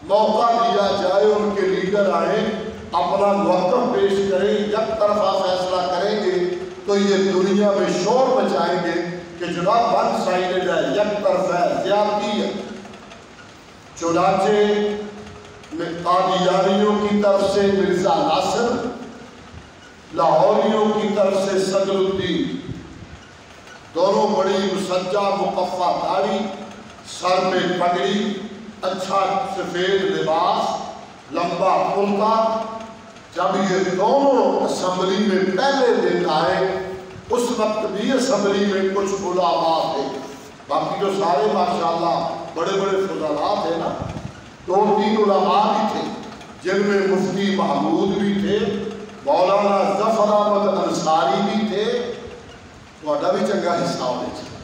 موقع دیا جائے ان کے لیڈر آئیں اپنا موقف پیش کریں یک طرفہ فیصلہ کریں گے تو یہ دنیا میں شور مچائیں گے کہ جناب ون سائیڈڈ ہے، یک طرف ہے، زیادتی ہے۔ چنانچہ قادیانیوں کی طرف سے مرزا ناصر، لاہوریوں کی طرف سے صدر الدین، دونوں بڑی مسجع مقفع داڑھی، سر میں پگڑی، اچھا سفید لباس، لمبا کرتا۔ جب یہ دونوں اسمبلی میں پہلے دن آئے اس وقت بھی اسمبلی میں کچھ علماء تھے، باقی جو سارے ماشاءاللہ بڑے بڑے فضلاء تھے نا، 2-3 علماء بھی تھے جن میں مفتی محمود بھی تھے، مولانا ظفر احمد انصاری بھی تھے، وہاں بھی چنگا حصہ ہونے چاہیے،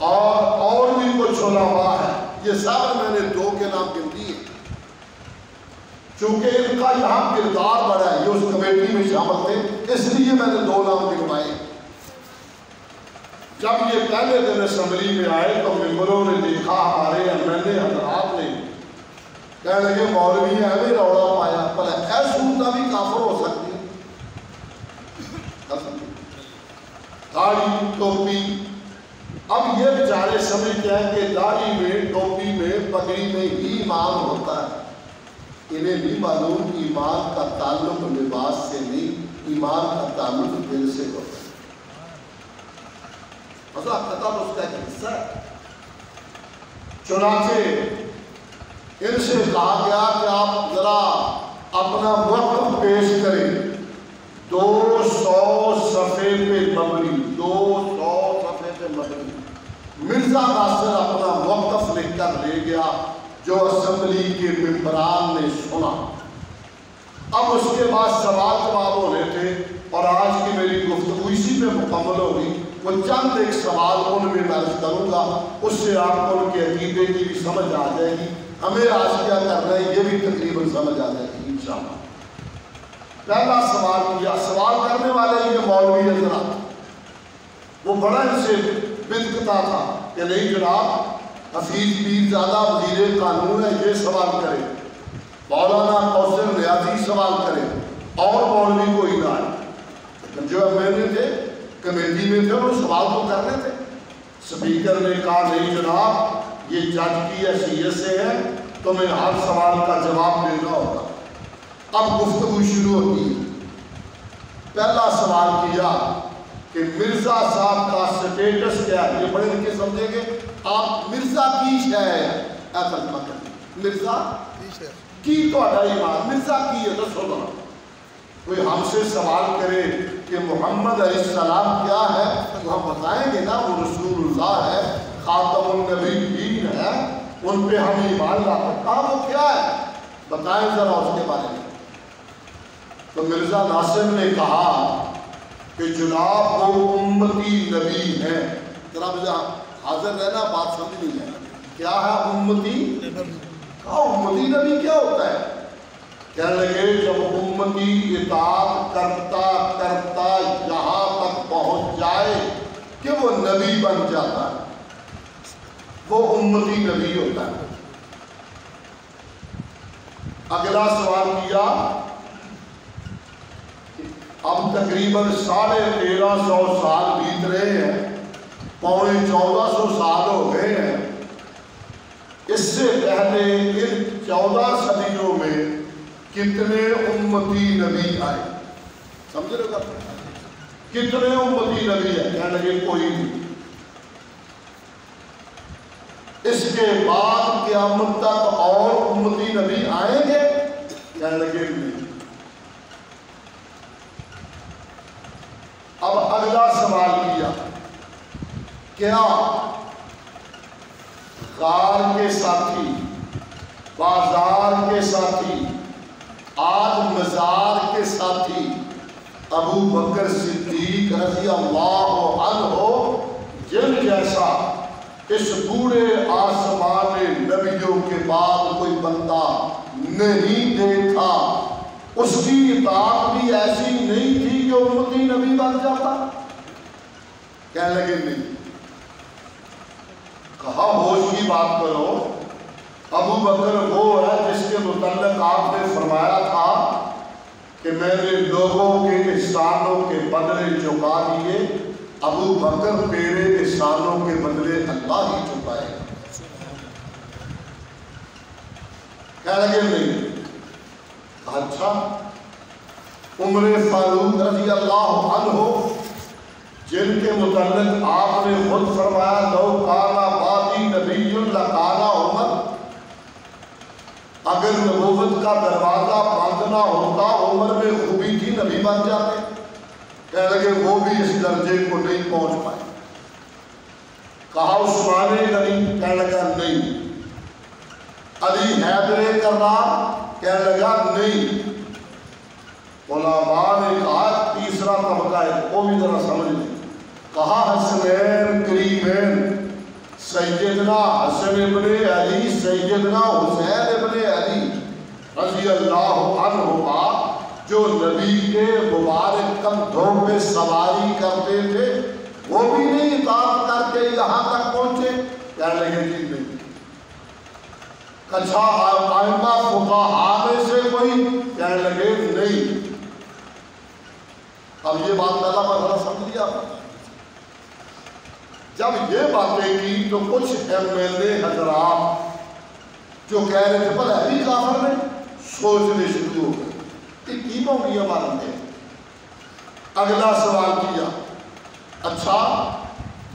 اور بھی کچھ علماء ہیں۔ یہ سب میں نے 2 کے نام گن دیے چونکہ ان کا یہاں کردار بڑا ہے، یہ اس کمیٹی میں شامل تھے، اس لیے میں نے 2 نام گنوائے۔ جب یہ پہلے دن اسمبلی میں آئے تو ممبروں نے دیکھا، ہمارے MLA حضرات نے کہنے لگے مولوی ہیں ہمیں روڑا پایا، پر اے صورتہ بھی کافر ہو سکتی داڑھی ٹوپی۔ اب یہ بیچارے سمجھتے ہیں کہ داڑھی میں، ٹوپی میں، پگڑی میں ہی ایمان ہوتا ہے، انہیں نہیں معلوم ایمان کا تعلق لباس سے نہیں، ایمان کا تعلق دل سے ہوتا ہے۔ مسئلہ خطاب اس کا ایک حصہ ہے۔ چنانچہ ان سے کہا گیا کہ آپ ذرا اپنا موقف پیش کریں۔ 200 صفحے پہ مبنی، 200 صفحے پہ مبنی مرزا ناصر اپنا موقف لکھ کر لے گیا جو اسمبلی کے ممبران نے سنا۔ اب اس کے بعد سوال جواب ہونے تھے اور آج کی میری گفتگو اسی پہ مکمل ہوگی۔ وہ چند ایک سوال ان میں عرض کروں گا، اس سے آپ کو ان کے عقیدے کی بھی سمجھ آ جائے گی، ہمیں آج کیا کرنا ہے یہ بھی تقریباً سمجھ آ جائے گی انشاءاللہ۔ پہلا سوال کیا، سوال کرنے والے یہ مولوی حضرات، وہ بڑا ان سے بدقتا تھا کہ نہیں جناب حفیظ پیر زادہ وزیر قانون ہے، یہ سوال کرے، مولانا کوثر ریاضی سوال کرے، اور مولوی کوئی نہ آئے۔ لیکن جو MLA تھے کمیٹی میں تھے وہ سوال تو کرنے تھے۔ سپیکر نے کہا نہیں جناب یہ جج کی حیثیت سے ہے، تمہیں ہر سوال کا جواب دینا ہوگا۔ اب گفتگو شروع ہوتی ہے۔ پہلا سوال کیا کہ مرزا صاحب کا سٹیٹس کیا ہے، یہ بڑے لکھے سمجھیں گے، آپ مرزا کی شے ہے، اے ترجمہ کریں، مرزا کی تو ایمان، مرزا کی ہے تو سنو۔ کوئی ہم سے سوال کرے کہ محمد علیہ السلام کیا ہے تو ہم بتائیں گے نا وہ رسول اللہ ہے، خاتم النبیین ہے، ان پہ ہم ایمان لاتے ہیں، کہا وہ کیا ہے بتائیں ذرا اس کے بارے میں۔ تو مرزا ناصر نے کہا کہ جناب وہ امتی نبی ہے۔ ذرا مجھے حاضر رہنا، بات سمجھ نہیں ہے، کیا ہے امتی نبی؟ کہا امتی نبی کیا ہوتا ہے؟ کہنے لگے جب امتی اطاعت کرتا کرتا یہاں تک پہنچ جائے کہ وہ نبی بن جاتا ہے، وہ امتی نبی ہوتا ہے۔ اگلا سوال کیا، اب تقریباً 1350 سال بیت رہے ہیں، 1400 سال ہو گئے ہیں، اس سے پہلے ان 14 صدیوں میں کتنے امتی نبی آئے؟ سمجھ رہے گا کتنے امتی نبی ہے؟ کہنے لگے کوئی نہیں۔ اس کے بعد قیامت تک اور امتی نبی آئیں گے؟ کہنے لگے نہیں۔ اب اگلا سوال کیا، کیا غار کے ساتھی، بازار کے ساتھی، آج مزار کے ساتھی ابو بکر صدیق رضی اللہ عنہ جن جیسا اس پورے آسمان نبیوں کے بعد کوئی بندہ نہیں دیکھا، اس کی اطاعت بھی ایسی نہیں تھی کہ امتی نبی بن جاتا؟ کہنے لگے نہیں۔ کہا ہوش کی بات کرو، ابو بکر وہ ہے میں نے لوگوں کے احسانوں کے بدلے چکا دیے، ابو بکر تیرے احسانوں کے بدلے اللہ ہی چکائے گا۔ کہہ لگے نہیں۔ اچھا، عمر فاروق رضی اللہ عنہ جن کے متعلق آپ نے خود فرمایا لو کانا بعدی نبی لکانا عمر، اگر نبوت کا دروازہ بند نہ ہوتا عمر میں خوبی تھی نبی بن جاتے۔ کہنے لگے وہ بھی اس درجے کو نہیں پہنچ پائے۔ کہا عثمان غنی، کہنے لگا نہیں۔ علی حیدر کرار، کہنے لگا نہیں۔ علماء نے کہا تیسرا طبقہ ہے، وہ بھی ذرا سمجھ لیں۔ کہا حسنین کریمین، سیدنا حسن ابن علی، سیدنا حسین ابن علی رضی اللہ عنہما، جو نبی کے مبارک کندھوں پہ سواری کرتے تھے، وہ بھی نہیں اطاعت کر کے یہاں تک پہنچے۔ کہنے لگے جی نہیں۔ کچھا آئمہ فقہاء میں سے کوئی؟ کہنے لگے نہیں۔ اب یہ بات پہلا مرحلہ سمجھ لیا۔ جب یہ باتیں کی تو کچھ MLA حضرات جو کہہ رہے تھے پر ہے بھی کافر نے، سوچنے شروع ہو گئے کہ کی ہوگی ہمارا نے۔ اگلا سوال کیا، اچھا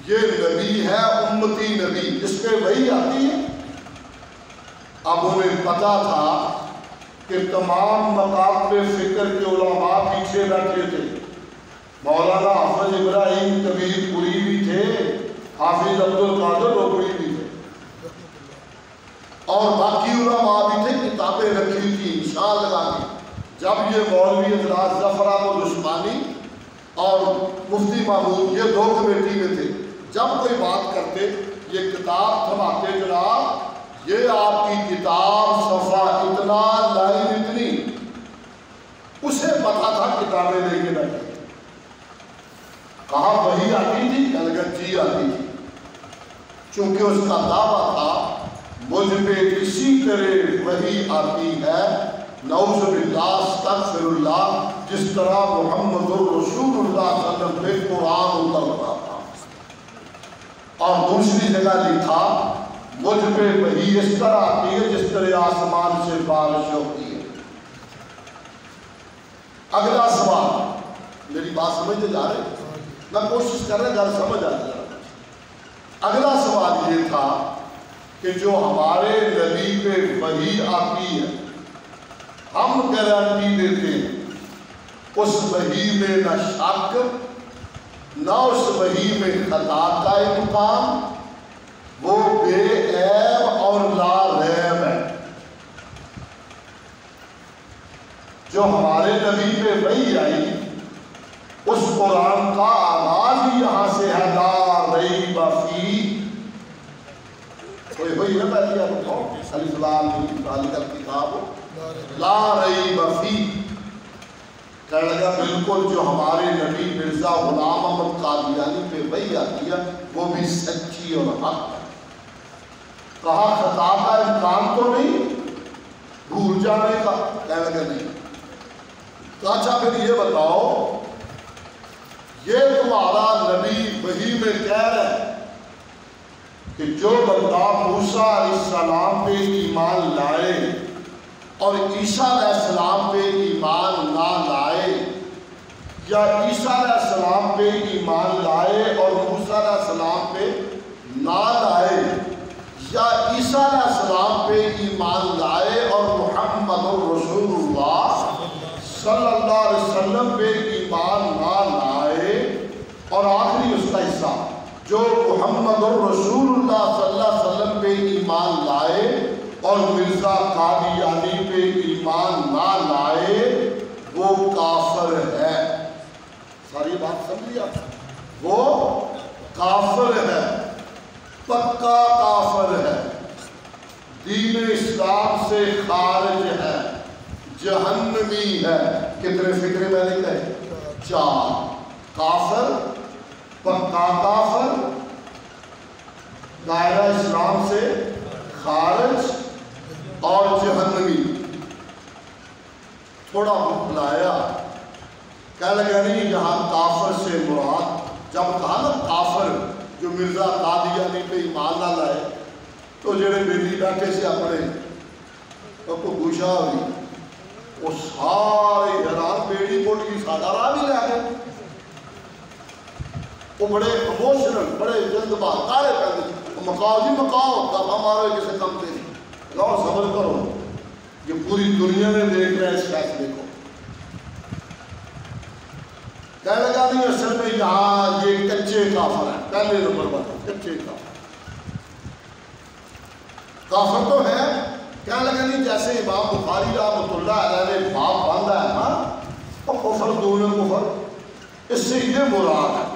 یہ نبی ہے امتی نبی، اس پہ وہی آتی ہے؟ اب انہیں پتا تھا کہ تمام مقام پہ فکر کے علماء پیچھے بیٹھے تھے۔ مولانا حافظ ابراہیم کبیر پوری بھی تھے، حافظ عبد القادر روکڑی بھی تھے، اور باقی علماء بھی تھے، کتابیں رکھی تھی انشاء لگا کے۔ جب یہ مولوی حضرات ظفر احمد عثمانی اور مفتی محمود یہ 2 کمیٹی میں تھے، جب کوئی بات کرتے یہ کتاب تھماتے جناب یہ آپ کی کتاب صفحہ اتنا لائن اتنی، اسے پتا تھا کتابیں لے کے بیٹھے۔ کہا وہی آتی تھی؟ کہنے لگا جی آتی تھی، چونکہ اس کا دعویٰ تھا مجھ پہ اسی طرح وہی آتی ہے، نعوذ باللہ استغفر اللہ، جس طرح محمد الرسول اللہ صلی اللہ علیہ وسلم پہ قرآن اترتا تھا۔ اور دوسری جگہ لکھا مجھ پہ وہی اس طرح آتی ہے جس طرح آسمان سے بارش ہوتی ہے۔ اگلا سوال، میری بات سمجھتے جا رہے ہیں؟ میں کوشش کر رہا گھر سمجھ آ جائے۔ اگلا سوال یہ تھا کہ جو ہمارے نبی پہ وحی آتی ہے ہم گارنٹی دیتے ہیں اس وحی میں نہ شک نہ اس وحی میں خطا کا امکان، وہ بے عیب اور لا ریب ہے۔ جو ہمارے نبی پہ وحی آئی اس قرآن کا آغاز ہی یہاں سے ہے، لا ریب فیہ۔ کوئی وہی ہے پہلی آپ کو الف لام میم ذالک الکتاب لا ریب فیہ۔ کہنے لگا بالکل جو ہمارے نبی مرزا غلام احمد قادیانی پہ وحی آتی ہے وہ بھی سچی اور حق ہے۔ کہا خطا کا امکان تو نہیں، بھول جانے کا؟ کہنے لگا نہیں۔ تو اچھا پھر یہ بتاؤ، یہ تمہارا نبی وحی میں کہہ رہا ہے کہ جو بندہ موسیٰ علیہ السلام پہ ایمان لائے اور عیسیٰ علیہ السلام پہ ایمان نہ لائے، یا عیسیٰ علیہ السلام پہ ایمان لائے اور موسیٰ علیہ السلام پہ نہ لائے، یا عیسیٰ علیہ السلام پہ ایمان لائے اور محمد الرسول اللہ صلی اللہ علیہ وسلم پہ ایمان نہ لائے، اور آخری اس کا حصہ جو محمد الرسول اللہ صلی اللہ علیہ وسلم پہ ایمان لائے اور مرزا قادیانی پہ ایمان نہ لائے، وہ کافر ہے۔ ساری بات سمجھ لیا؟ وہ کافر ہے، پکا کافر ہے، دین اسلام سے خارج ہے، جہنمی ہے۔ کتنے فکرے میں نے کہے؟ 4۔ کافر، پکا کافر، دائرہ اسلام سے خارج اور جہنمی۔ تھوڑا بھلایا کہنے لگا نہیں یہاں کافر سے مراد، جب کہا نا کافر جو مرزا قادیانی پہ ایمان نہ لائے تو جڑے بیلی بیٹھے سے اپنے کو گوشا ہوئی وہ سارے حیران، بیڑی موڑ کی سادہ راہ بھی لے گئے، وہ بڑے ایموشنل، بڑے جلد باز کارے پہلے مکاؤ جی مکاؤ، تب ہمارے کسی کم سے نہیں، لو صبر کرو، یہ پوری دنیا میں دیکھ رہے ہیں اس فیصلے کو۔ کہنے لگا نہیں اصل میں یہاں یہ کچے کافر ہیں، پہلے نمبر پر کچے کافر تو ہے۔ کہنے لگا نہیں جیسے امام بخاری رحمۃ اللہ علیہ نے باب باندھا ہے نا تو کفر دون کفر، اس سے یہ مراد ہے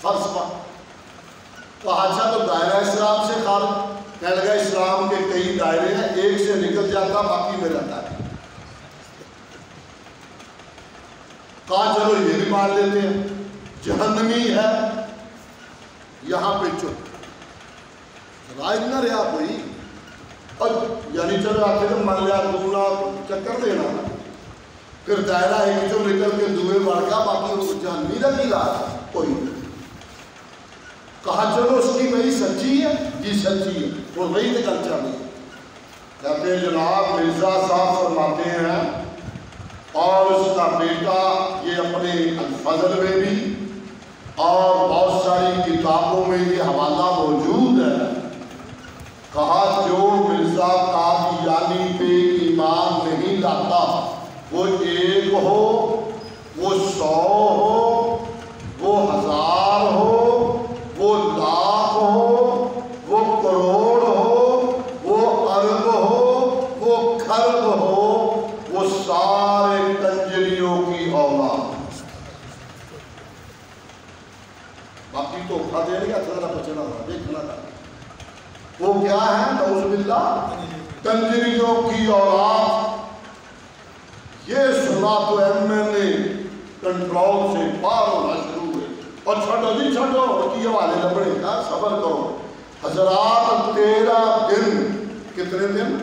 فلسفہ، تو حادثہ تو دائرہ اسلام سے خارج۔ کہنے لگا اسلام کے کئی دائرے ہیں، ایک سے نکل جاتا باقی میں رہتا ہے۔ کہا چلو یہ بھی مان لیتے ہیں، جہنمی ہے، یہاں پہ چپ رائے نہ رہا کوئی، اور یعنی چلو آتے تو مان لیا دونا چکر دینا نا، پھر دائرہ ایک جو نکل کے دوئے بڑھ گیا، باقی وہ جہنمی لگی رہا کوئی۔ کہا چلو اس کی وہی سچی ہے، جی سچی ہے، اور وہی نکل چاہیے۔ کہتے ہیں جناب مرزا صاحب فرماتے ہیں اور اس کا بیٹا یہ اپنے الفضل میں بھی اور بہت ساری کتابوں میں یہ حوالہ موجود ہے، کہا جو مرزا قادیانی پہ ایمان نہیں لاتا وہ ایک ہو، وہ 100 ہو، وہ 1000 ہو، وہ لاکھ ہو، وہ کروڑ ہو، وہ ارب ہو، وہ خرب ہو، وہ سارے کنجریوں کی اولاد۔ باقی تو اٹھا دے گا، ذرا بچنا تھا، دیکھنا تھا وہ کیا ہے، نعوذ باللہ کنجریوں کی اولاد۔ یہ سنا تو ایم این اے کنٹرول سے پار ہونا شروع ہوئے، اور چھوٹو جی چھوٹو کی حوالے لبڑے کا صبر کرو حضرات۔ 13 دن، کتنے دن؟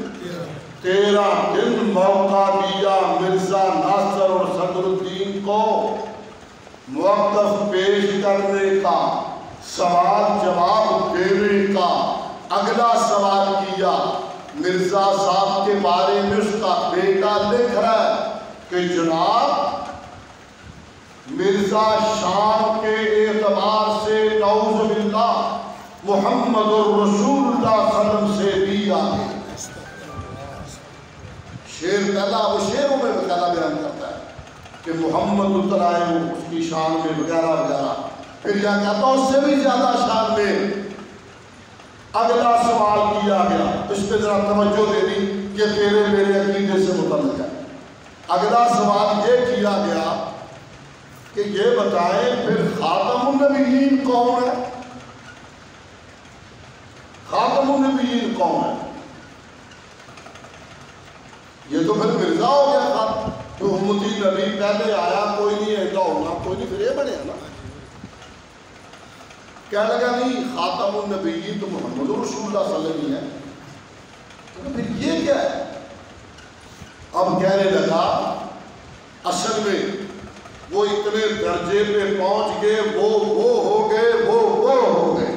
13 دن موقع دیا مرزا ناصر اور صدر الدین کو موقف پیش کرنے کا، سوال جواب دینے کا۔ اگلا سوال کیا مرزا صاحب کے بارے میں، اس کا بیٹا لکھ رہا ہے کہ جناب مرزا شان کے اعتبار سے نعوذ باللہ محمد الرسول اللہ صلی اللہ علیہ وسلم سے بھی آگے۔ شیر پہلا وہ شیروں میں وغیرہ بیان کرتا ہے کہ محمد اترائے اس کی شان میں وغیرہ وغیرہ، پھر کیا کہتا ہے اس سے بھی زیادہ شان میں۔ اگلا سوال کیا گیا، اس پہ ذرا توجہ دے دی کہ تیرے میرے عقیدے سے متعلق ہے۔ اگلا سوال یہ کیا گیا کہ یہ بتائیں پھر خاتم النبیین کون ہے؟ خاتم النبیین کون ہے؟ یہ تو پھر مرزا ہو گیا تھا، تو امتی نبی پہلے آیا کوئی نہیں، ایسا ہونا کوئی نہیں، پھر یہ بنے نا۔ کہنے لگا نہیں خاتم النبیین تو محمد رسول اللہ صلی اللہ علیہ وسلم ہے، تو پھر یہ کیا ہے؟ اب کہنے لگا اصل میں وہ اتنے درجے پہ پہنچ گئے، وہ ہو گئے، وہ ہو گئے،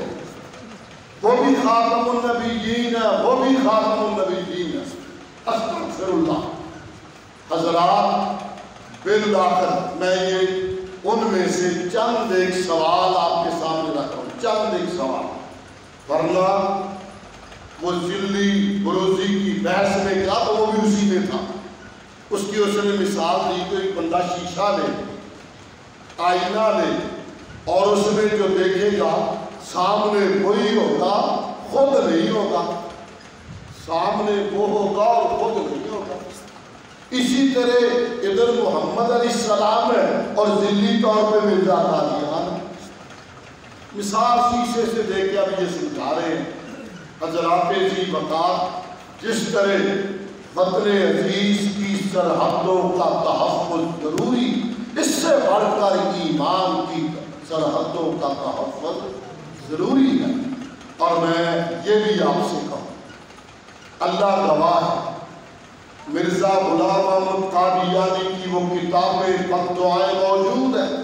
وہ بھی خاتم النبیین ہے، وہ بھی خاتم النبیین ہے۔ استغفر اللہ۔ حضرات بالآخر میں یہ ان میں سے چند ایک سوال آپ کے سامنے رکھ رہا ہوں، چند ایک سوال، ورنہ وہ ذلی بروزی کی بحث میں کیا تو وہ بھی اسی میں تھا۔ اس کی اس نے مثال دی کہ ایک بندہ شیشہ لے، آئینہ لے، اور اس میں جو دیکھے گا سامنے وہی ہوگا، خود نہیں ہوگا، سامنے وہ ہوگا اور خود نہیں ہوگا۔ اسی طرح ادھر محمد علیہ السلام ہے اور ذلی طور پہ مرزا قادیان۔ مثال شیشے سے دیکھ کے اب یہ سمجھا رہے ہیں حضرات ذی وقار، جس طرح وطن عزیز کی سرحدوں کا تحفظ ضروری، اس سے بڑھ کر ایمان کی سرحدوں کا تحفظ ضروری ہے۔ اور میں یہ بھی آپ سے کہوں، اللہ گواہ ہے، مرزا غلام احمد قادیانی کی وہ کتابیں فتوائیں موجود ہیں.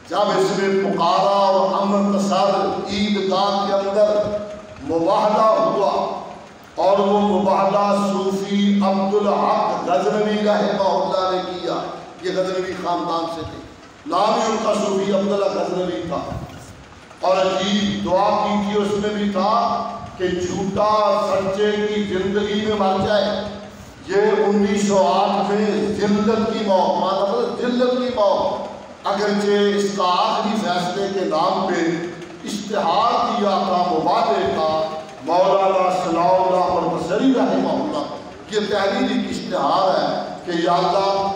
جب اس نے پکارا اور امرتسر عیدگاہ کے اندر مباہلہ ہوا، اور وہ مباہلہ صوفی عبدالحق غزنوی رحمہ اللہ نے کیا. یہ غزنوی خاندان سے تھے، نام ہی ان کا صوفی عبدالحق غزنوی تھا. اور عجیب دعا کی تھی اس میں بھی تھا کہ جھوٹا سچے کی زندگی میں مر جائے. یہ 1908 میں ذلت کی موت، مطلب ذلت کی موت. اگرچہ اس کا آخری فیصلے کے نام پہ اشتہار دیا تھا، مبادے کا، مولانا ثناء اللہ مرتضی رحمہ اللہ. یہ تحریری اشتہار ہے کہ یا اللہ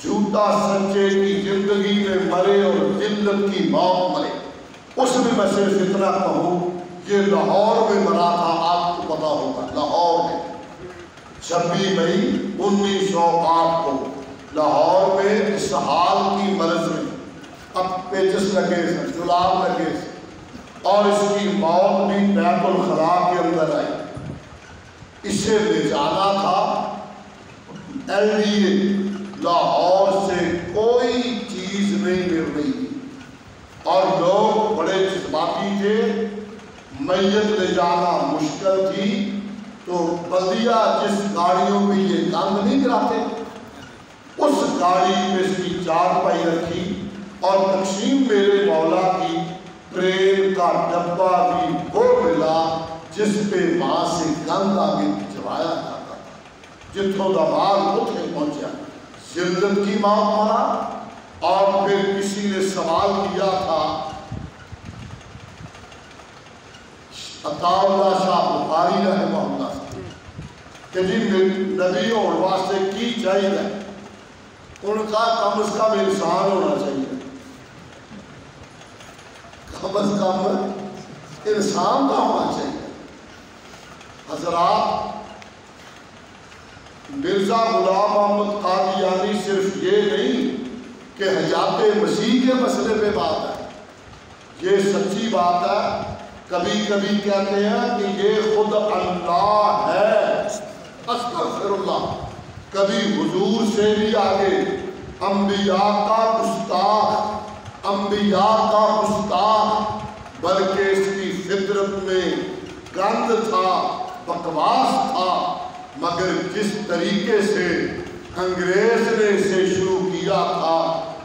جھوٹا سچے کی زندگی میں مرے اور ذلت کی موت مرے. اس میں صرف اتنا کہوں، یہ لاہور میں مرا تھا، آپ کو پتا ہوگا. لاہور میں 26 مئی 1908 کو لاہور میں اسہال کی مرض میں اب پیچس لگے تھے، جلاب لگے تھے، اور اس کی موت بھی بیت الخلاء کے اندر آئی. اسے لے جانا تھا LDA، لاہور سے کوئی چیز نہیں مل رہی تھی، اور لوگ بڑے جذباتی تھے. میت لے جانا مشکل تھی، تو بلدیہ جس گاڑیوں میں یہ گند نہیں کراتے، اس گاڑی میں اس کی چارپائی رکھی، اور تقسیم میرے مولا کی ٹرین کا ڈبہ بھی وہ ملا جس پہ وہاں سے گند آگے بھجوایا جاتا تھا. جتوں دا مال اتنے پہنچا. ذلت کی موت مرا. اور پھر کسی نے سوال کیا تھا عطا اللہ شاہ بخاری رحمہ اللہ سے کہ جی نبی ہونے واسطے کی چاہیے؟ انہوں نے کہا کم از کم انسان ہونا چاہیے. کم از کم انسان کا ہونا چاہیے. حضرات، مرزا غلام محمد قادیانی صرف یہ نہیں کہ حیات مسیح کے مسئلے پہ بات ہے، یہ سچی بات ہے. کبھی کبھی کہتے ہیں کہ یہ خود اللہ ہے، استغفر اللہ. کبھی حضور سے بھی آگے، انبیاء کا گستاخ، انبیاء کا گستاخ. بلکہ اس کی فطرت میں گند تھا، بکواس تھا، مگر جس طریقے سے انگریز نے اسے شروع کیا تھا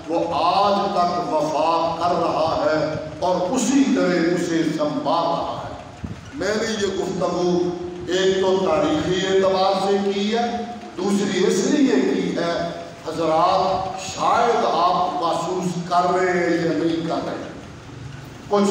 وہ آج تک وفا کر رہا ہے، اور اسی طرح اسے سنبھال رہا ہے. میں نے یہ گفتگو ایک تو تاریخی اعتبار سے کی ہے، دوسری اس لیے کی ہے حضرات شاید آپ محسوس کر رہے ہیں یا نہیں کر رہے. کچھ